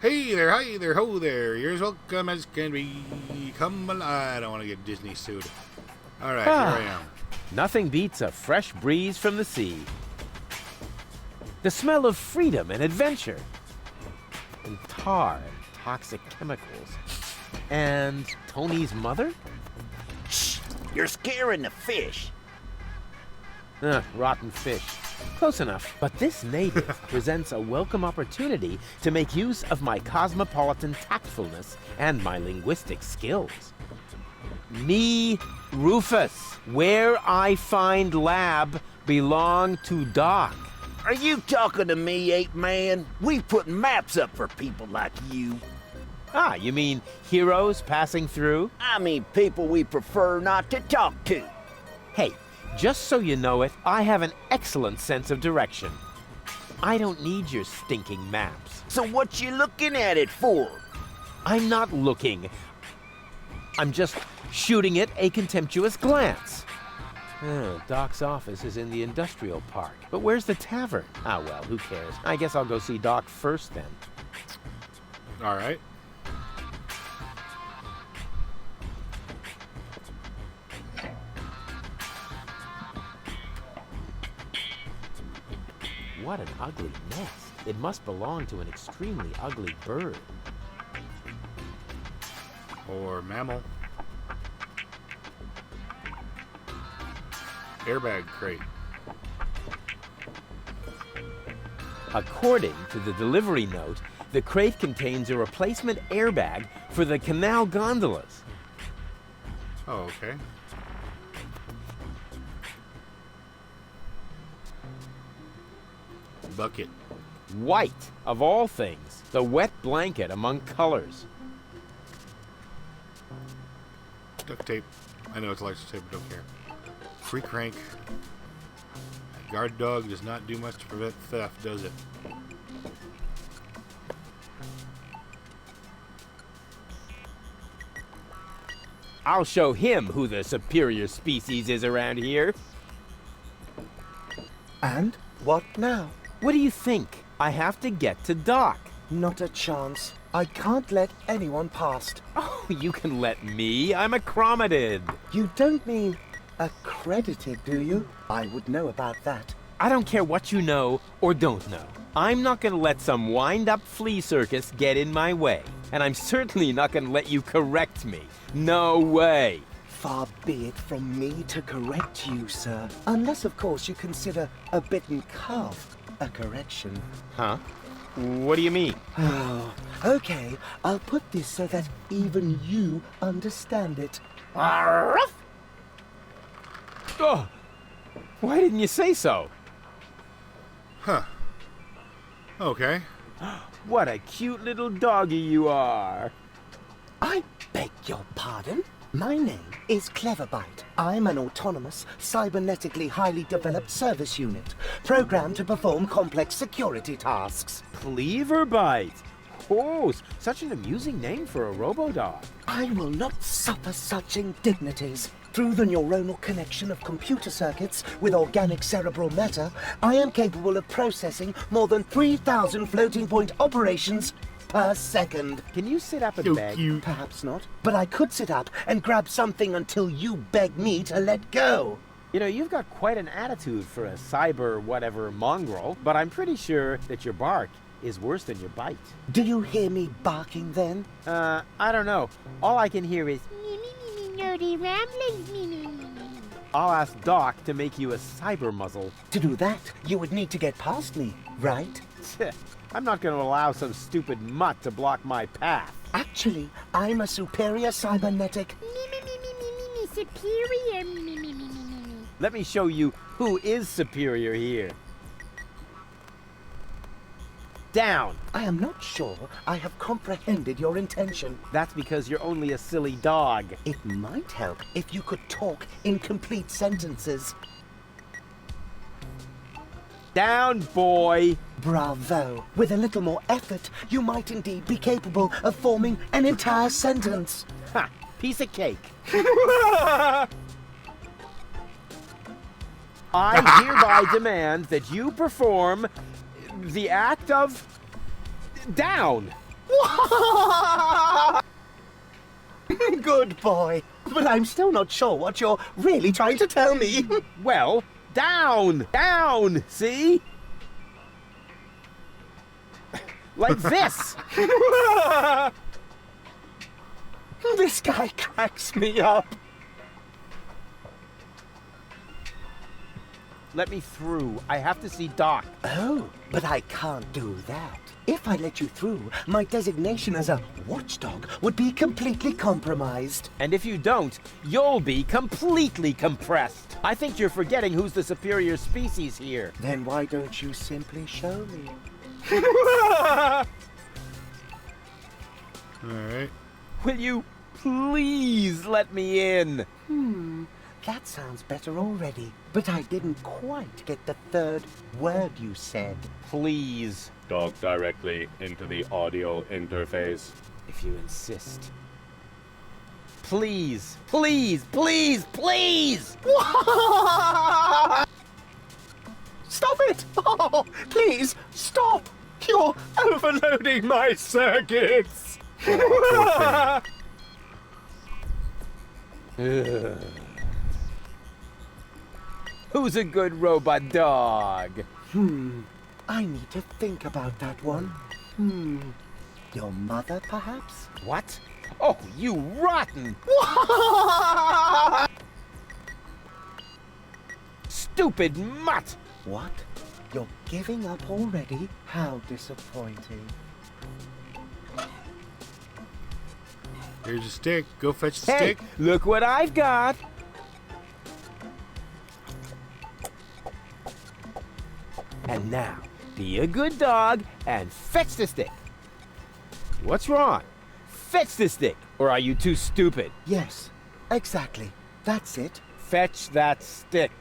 Hey there, hi there, ho there. You're as welcome as can be. Come on. I don't want to get Disney sued. All right, here I am. Nothing beats a fresh breeze from the sea. The smell of freedom and adventure. And tar and toxic chemicals. And Tony's mother? Shh! You're scaring the fish. Rotten fish. Close enough. But this native presents a welcome opportunity to make use of my cosmopolitan tactfulness and my linguistic skills. Me, Rufus, where I find lab belong to Doc. Are you talking to me, ape man? We put maps up for people like you. Ah, you mean heroes passing through? I mean people we prefer not to talk to. Hey, just so you know it, I have an excellent sense of direction. I don't need your stinking maps. So what you looking at it for? I'm not looking. I'm just shooting it a contemptuous glance. Doc's office is in the industrial park. But where's the tavern? Ah, well, who cares? I guess I'll go see Doc first then. All right. What an ugly nest. It must belong to an extremely ugly bird. Or mammal. Airbag crate. According to the delivery note, the crate contains a replacement airbag for the canal gondolas. Oh, okay. Bucket. White, of all things. The wet blanket among colors. Duct tape. I know it's electric tape, but don't care. Free crank. A guard dog does not do much to prevent theft, does it? I'll show him who the superior species is around here. And what now? What do you think? I have to get to Doc. Not a chance. I can't let anyone past. Oh, you can let me. I'm accredited. You don't mean accredited, do you? I would know about that. I don't care what you know or don't know. I'm not going to let some wind-up flea circus get in my way. And I'm certainly not going to let you correct me. No way. Far be it from me to correct you, sir. Unless, of course, you consider a bitten calf a correction. Huh? What do you mean? Oh, okay. I'll put this so that even you understand it. Oh, why didn't you say so? Huh. Okay. What a cute little doggy you are. I beg your pardon? My name is Cleverbite. I'm an autonomous, cybernetically highly developed service unit, programmed to perform complex security tasks. Cleverbite. Oh, such an amusing name for a robo-dog. I will not suffer such indignities. Through the neuronal connection of computer circuits with organic cerebral matter, I am capable of processing more than 3,000 floating-point operations per second. Can you sit up and So beg? cute. Perhaps not, but I could sit up and grab something until you beg me to let go. You know, you've got quite an attitude for a cyber whatever mongrel, but I'm pretty sure that your bark is worse than your bite. Do you hear me barking then? I don't know. All I can hear is Nerdy ramblings, me. I'll ask Doc to make you a cyber muzzle. To do that, you would need to get past me, right? I'm not going to allow some stupid mutt to block my path. Actually, I'm a superior cybernetic. Me, superior, me. Let me show you who is superior here. Down. I am not sure I have comprehended your intention. That's because you're only a silly dog. It might help if you could talk in complete sentences. Down, boy. Bravo. With a little more effort, you might indeed be capable of forming an entire sentence. Ha! Piece of cake. I hereby demand that you perform the act of down. Good boy. But I'm still not sure what you're really trying to tell me. Well, down! Down! See? Like this! This guy cracks me up. Let me through. I have to see Doc. Oh, but I can't do that. If I let you through, my designation as a watchdog would be completely compromised. And if you don't, you'll be completely compressed. I think you're forgetting who's the superior species here. Then why don't you simply show me? Alright. Will you please let me in? That sounds better already. But I didn't quite get the third word you said. Please, Talk directly into the audio interface. if you insist. Please, please, please, please! Stop it! Oh, please, stop! You're overloading my circuits! Who's a good robot dog? I need to think about that one. Your mother, perhaps? What? Oh, you rotten! Stupid mutt! What? You're giving up already? How disappointing. Here's a stick. Go fetch the Hey, stick. look what I've got! And now, be a good dog and fetch the stick. What's wrong? Fetch the stick, or are you too stupid? Yes, exactly. That's it. Fetch that stick.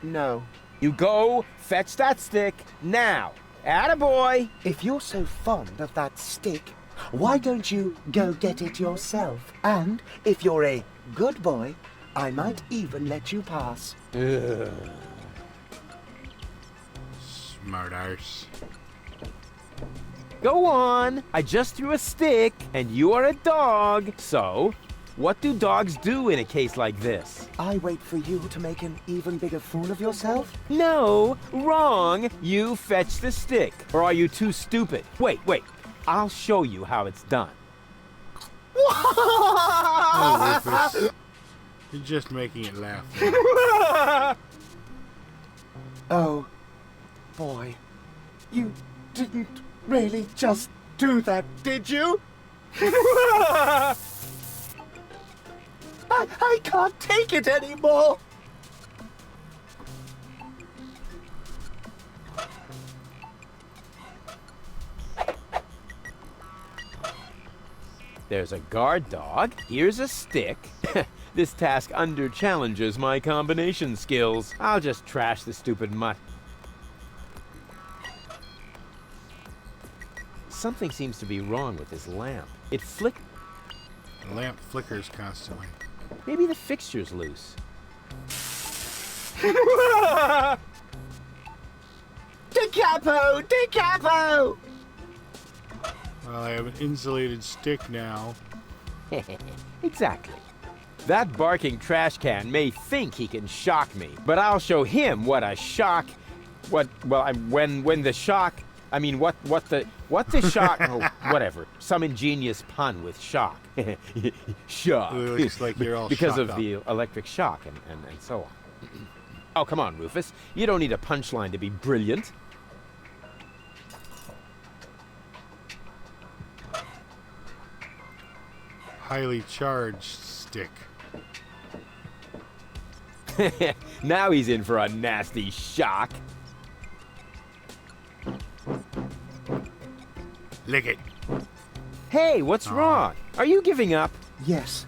No. You go fetch that stick now. Attaboy! If you're so fond of that stick, why don't you go get it yourself? And if you're a good boy, I might even let you pass. Smart arse. Go on. I just threw a stick, and you are a dog. So, what do dogs do in a case like this? I wait for you to make an even bigger fool of yourself? No, wrong. You fetch the stick. Or are you too stupid? Wait. I'll show you how it's done. Oh, Rufus. You're just making it laugh. Oh, boy. You didn't really just do that, did you? I can't take it anymore. There's a guard dog. Here's a stick. This task under-challenges my combination skills. I'll just trash the stupid mutt. Something seems to be wrong with this lamp. It flick... The lamp flickers constantly. Maybe the fixture's loose. DiCapo! DiCapo! Well, I have an insulated stick now. Exactly. That barking trash can may think he can shock me, but I'll show him what a shock... What the shock... I mean, what the shock... Oh, whatever. Some ingenious pun with shock. Shock. It looks like you're all because shocked of up. the electric shock and so on. Oh, come on, Rufus. You don't need a punchline to be brilliant. Highly charged stick. Now he's in for a nasty shock. Lick it. Hey, what's wrong? Are you giving up? Yes,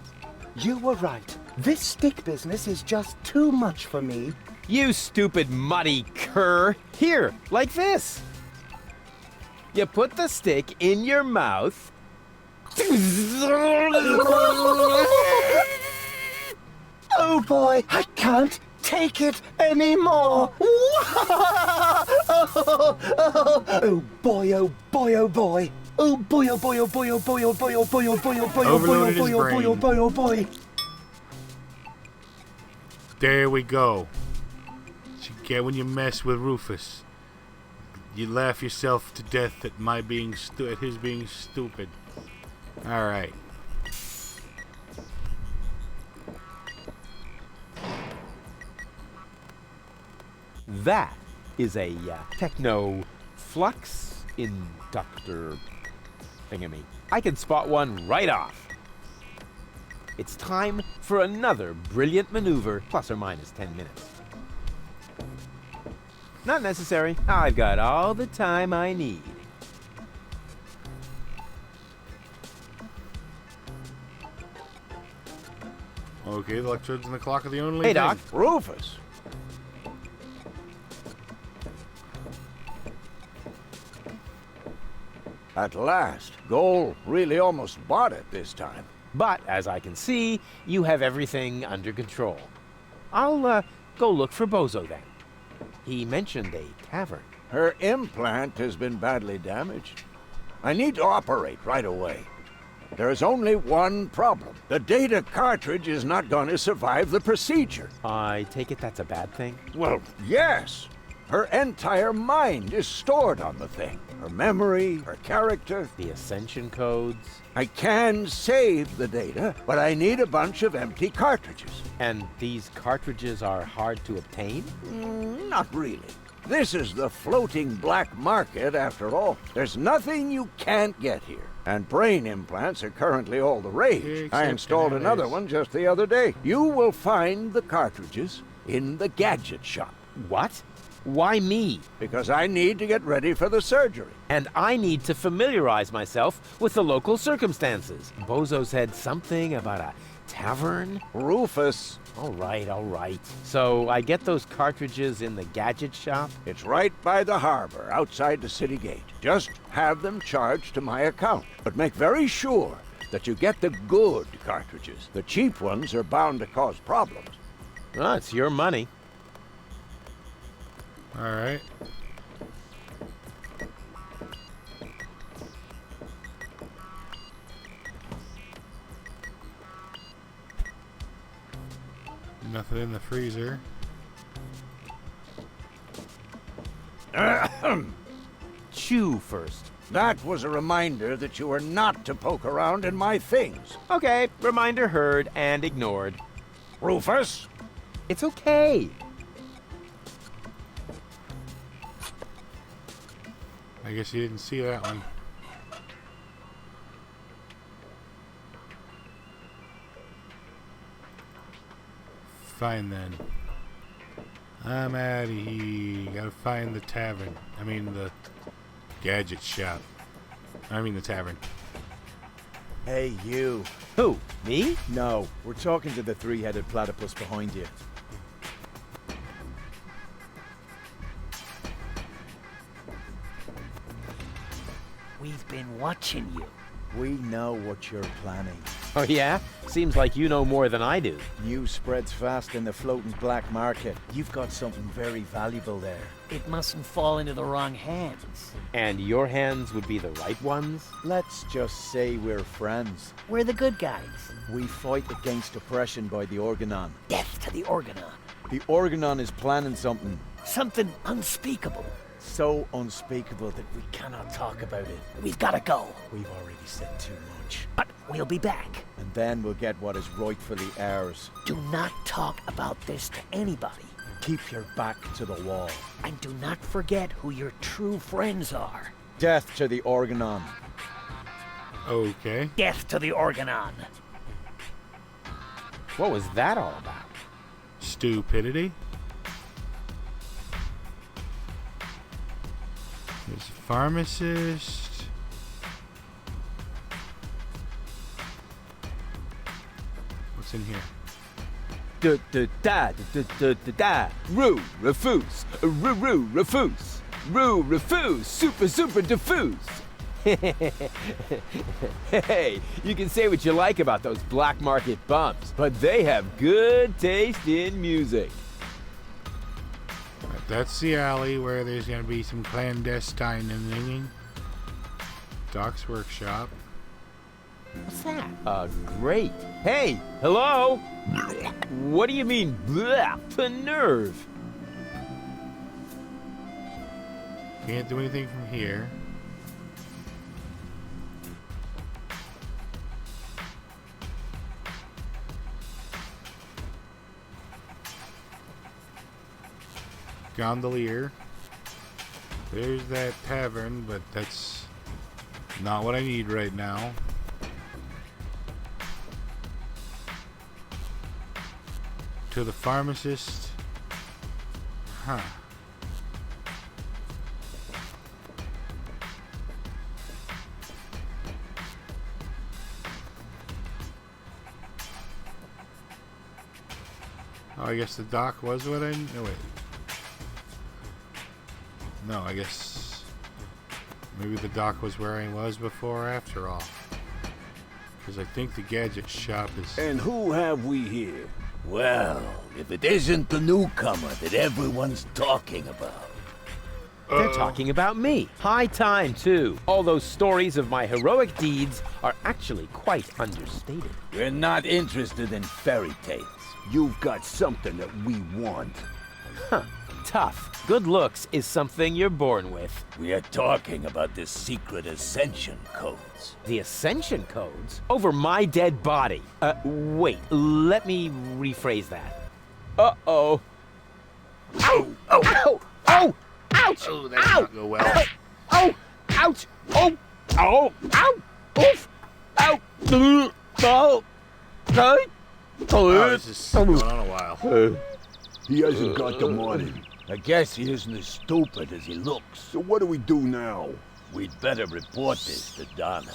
you were right. This stick business is just too much for me. You stupid muddy cur. Here, like this. You put the stick in your mouth. Oh boy, I can't take it anymore. Oh boy, oh boy, oh boy. Oh boy, oh boy, oh boy, oh boy, oh boy, oh boy, oh boy, oh boy, oh boy, oh boy, oh boy, oh boy, oh boy. There we go. That's what you get when you mess with Rufus. You laugh yourself to death at his being stupid. All right. That is a techno flux inductor thingamy. I can spot one right off. It's time for another brilliant maneuver, plus or minus 10 minutes. Not necessary. I've got all the time I need. Okay, the electrodes in the clock are the only Hey, thing. Doc. Rufus. At last. Goal really almost bought it this time. But, as I can see, you have everything under control. I'll go look for Bozo then. He mentioned a tavern. Her implant has been badly damaged. I need to operate right away. There is only one problem. The data cartridge is not going to survive the procedure. I take it that's a bad thing? Well, yes. Her entire mind is stored on the thing. Her memory, her character. The ascension codes? I can save the data, but I need a bunch of empty cartridges. And these cartridges are hard to obtain? Not really. This is the floating black market after all. There's nothing you can't get here. And brain implants are currently all the rage. Except I installed another nowadays. one just the other day. You will find the cartridges in the gadget shop. What? Why me? Because I need to get ready for the surgery. And I need to familiarize myself with the local circumstances. Bozo said something about a tavern? Rufus, All right. So I get those cartridges in the gadget shop? it's right by the harbor, outside the city gate. Just have them charged to my account. But make very sure that you get the good cartridges. The cheap ones are bound to cause problems. Oh, it's your money. All right. Nothing in the freezer. Chew first. That was a reminder that you are not to poke around in my things. Okay, reminder heard and ignored. Rufus? It's okay. I guess you didn't see that one. Fine then. I'm out of here. Gotta find the tavern. I mean the gadget shop. I mean the tavern. Hey, you. Who? Me? No, we're talking to the three-headed platypus behind you. We've been watching you. We know what you're planning. Oh yeah? Seems like you know more than I do. News spreads fast in the floating black market. You've got something very valuable there. It mustn't fall into the wrong hands. And your hands would be the right ones? Let's just say we're friends. We're the good guys. We fight against oppression by the Organon. Death to the Organon. The Organon is planning something Something unspeakable. so unspeakable that we cannot talk about it. We've got to go. We've already said too much. But we'll be back. And then we'll get what is rightfully ours. Do not talk about this to anybody. Keep your back to the wall. And do not forget who your true friends are. Death to the Organon. Okay. Death to the Organon. What was that all about? Stupidity. There's a pharmacist. What's in here? Roo, refuse. Roo, refuse. Roo, refuse. Super diffuse. Hey, you can say what you like about those black market bums, but they have good taste in music. That's the alley where there's gonna be some clandestine. Doc's workshop. What's that? Great. Hey, hello? What do you mean, bleh? The nerve. Can't do anything from here. Gondolier. There's that tavern, but that's not what I need right now. To the pharmacist. Huh. Oh, I guess the dock was what I... No, wait. No, I guess... Maybe the dock was where I was before after all. Because I think the gadget shop is... And who have we here? Well, if it isn't the newcomer that everyone's talking about. They're talking about me. High time, too. All those stories of my heroic deeds are actually quite understated. We're not interested in fairy tales. You've got something that we want. Huh. Tough. Good looks is something you're born with. We are talking about the secret ascension codes. The Ascension codes? Over my dead body. Wait. Let me rephrase that. Uh-oh. Ow! Oh! Ow! Oh! Ouch! Oh, that did not go well. Oh! Ouch! Oh! Oh! Ow! Oof! Ow! Oh! Oh! Oh, this is going on a while. He hasn't got the money. I guess he isn't as stupid as he looks. So what do we do now? We'd better report this to Donna.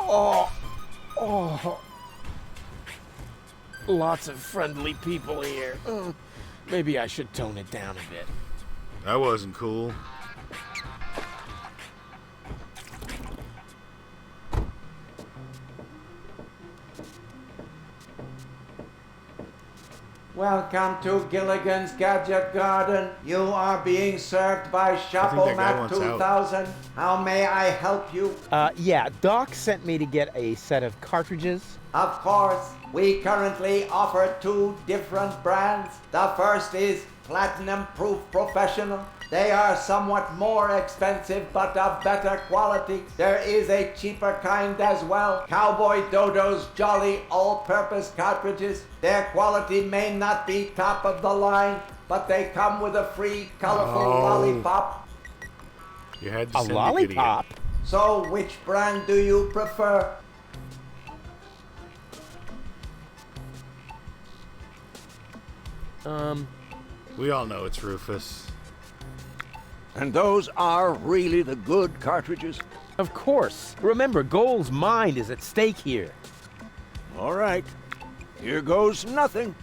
Oh! Oh! Lots of friendly people here. Maybe I should tone it down a bit. That wasn't cool. Welcome to Gilligan's Gadget Garden. You are being served by that guy Mac wants out. 2000. How may I help you? Yeah, Doc sent me to get a set of cartridges. Of course, we currently offer 2 different brands. The first is Platinum Proof Professional. They are somewhat more expensive but of better quality. There is a cheaper kind as well. Cowboy Dodo's Jolly All-Purpose Cartridges. Their quality may not be top of the line, but they come with a free colorful lollipop. You had to A send the lollipop? idiot. So which brand do you prefer? We all know it's Rufus. And those are really the good cartridges? Of course. Remember, Goal's mind is at stake here. All right. Here goes nothing.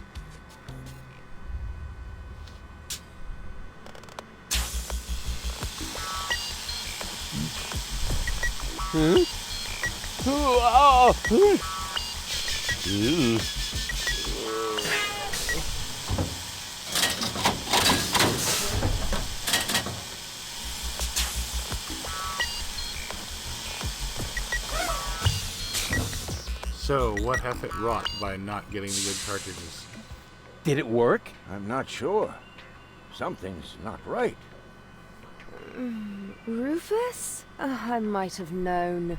So, what hath it wrought by not getting the good cartridges? Did it work? I'm not sure. Something's not right. Rufus? I might have known.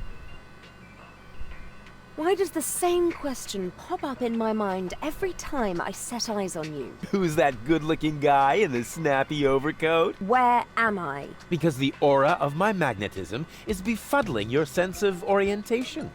Why does the same question pop up in my mind every time I set eyes on you? Who's that good-looking guy in the snappy overcoat? Where am I? Because the aura of my magnetism is befuddling your sense of orientation.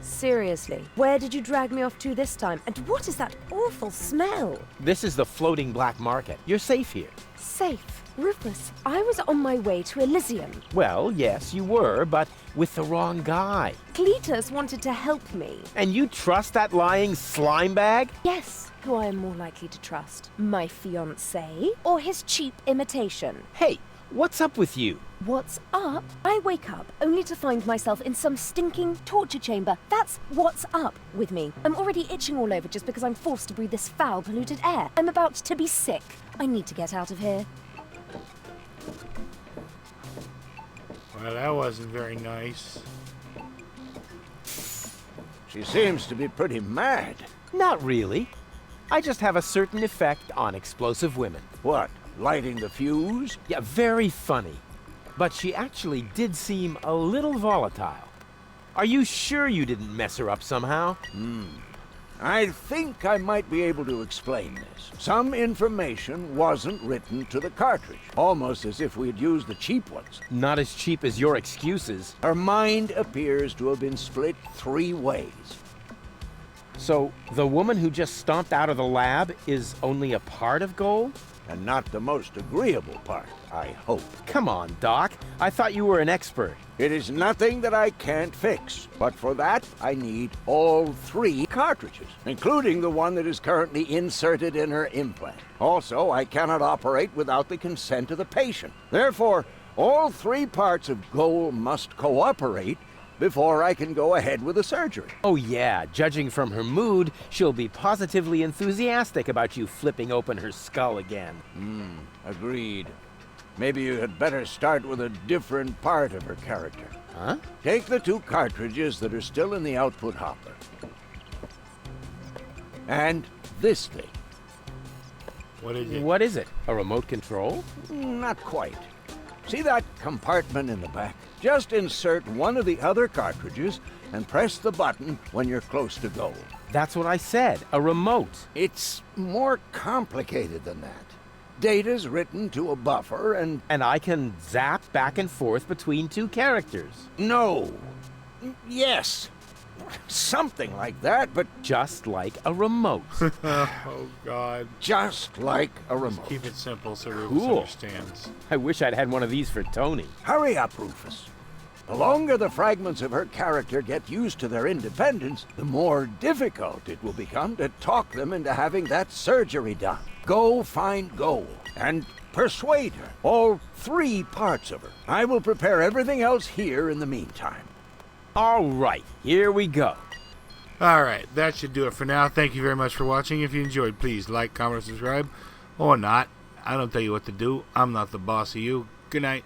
Seriously, where did you drag me off to this time? And what is that awful smell? This is the floating black market. You're safe here. Safe. Rufus, I was on my way to Elysium. Well, yes, you were, but with the wrong guy. Cletus wanted to help me. And you trust that lying slime bag? Yes, who I am more likely to trust. My fiancé or his cheap imitation? Hey, What's up with you? What's up? I wake up only to find myself in some stinking torture chamber. That's what's up with me. I'm already itching all over just because I'm forced to breathe this foul, polluted air. I'm about to be sick. I need to get out of here. Well, that wasn't very nice. She seems to be pretty mad. Not really. I just have a certain effect on explosive women. What, lighting the fuse? Yeah, very funny. But she actually did seem a little volatile. Are you sure you didn't mess her up somehow? I think I might be able to explain this. Some information wasn't written to the cartridge, almost as if we had used the cheap ones. Not as cheap as your excuses. Her mind appears to have been split 3 ways. So, the woman who just stomped out of the lab is only a part of Gold? And not the most agreeable part, I hope. Come on, Doc. I thought you were an expert. It is nothing that I can't fix, but for that I need all 3 cartridges, including the one that is currently inserted in her implant. Also, I cannot operate without the consent of the patient. Therefore, all 3 parts of Goal must cooperate before I can go ahead with the surgery. Oh yeah, judging from her mood, she'll be positively enthusiastic about you flipping open her skull again. Agreed. Maybe you had better start with a different part of her character. Huh? Take the 2 cartridges that are still in the output hopper. And this thing. What is it? What is it? A remote control? Not quite. See that compartment in the back? Just insert one of the other cartridges and press the button when you're close to Goal. That's what I said, a remote. It's more complicated than that. Data's written to a buffer and... And I can zap back and forth between 2 characters. No. Yes. Something like that, but Just like a remote. Oh, God. just like a remote. Keep it simple so Rufus Cool. understands. I wish I'd had one of these for Tony. Hurry up, Rufus. The longer the fragments of her character get used to their independence, the more difficult it will become to talk them into having that surgery done. Go find Goal and persuade her. All 3 parts of her. I will prepare everything else here in the meantime. All right, here we go. Alright, that should do it for now. Thank you very much for watching. If you enjoyed, please like, comment, subscribe, or not. I don't tell you what to do. I'm not the boss of you. Good night.